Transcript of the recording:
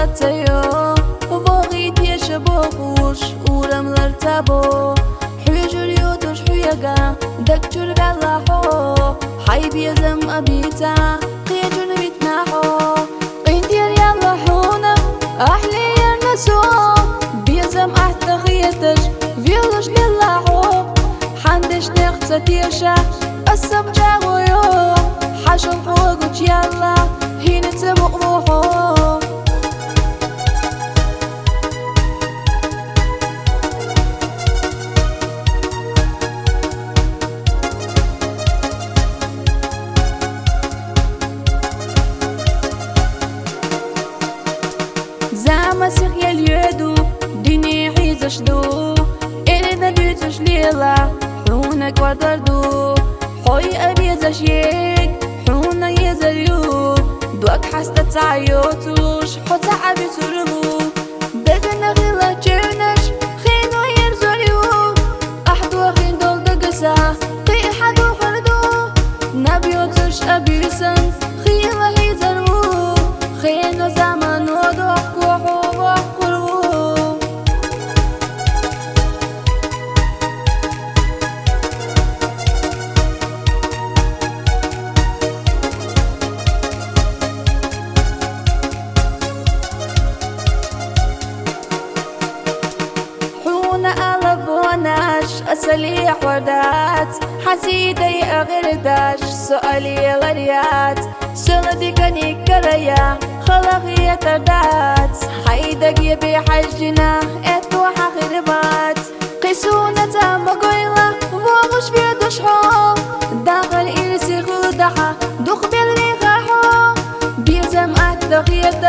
غتيو وبغيت يشبوخوش ورملر تابو حويجر يوتوش حويقا دكتور قلاحو حيب يزم أبيتا قيجون بيتناحو قيندير يلا حونا أحلي يرنسو بيزم أحتخيتش فيولوش للاحو حندش نخصة تيشا السب جاويو حشو فوقوش يلا هين تبق روحو Замасих я льеду, дыни хизашду إلينا بيتش ليلة حونا كوردردو حوي أبي زشيك حونا يزريو دوك حستا تعيوتوش حوتا عبي ترمو بدنا غيلا تشيرنش خينو يرزوريو أحدو خين دول دقسا قي حدو خردو نبيوتش أبي سنس خيلا هيزرو خينو زمانو دوكو حوو قرو أسألي حوردات حسيدي أغرداش سؤالي غريات سندي كني كريا خلقي تردات حيدك يبي حجنا اتو حخربات قيسونة مقويلة ومش في دشحو داخل إرسي خدحة دخ باللي غاحو بيزم أتخيل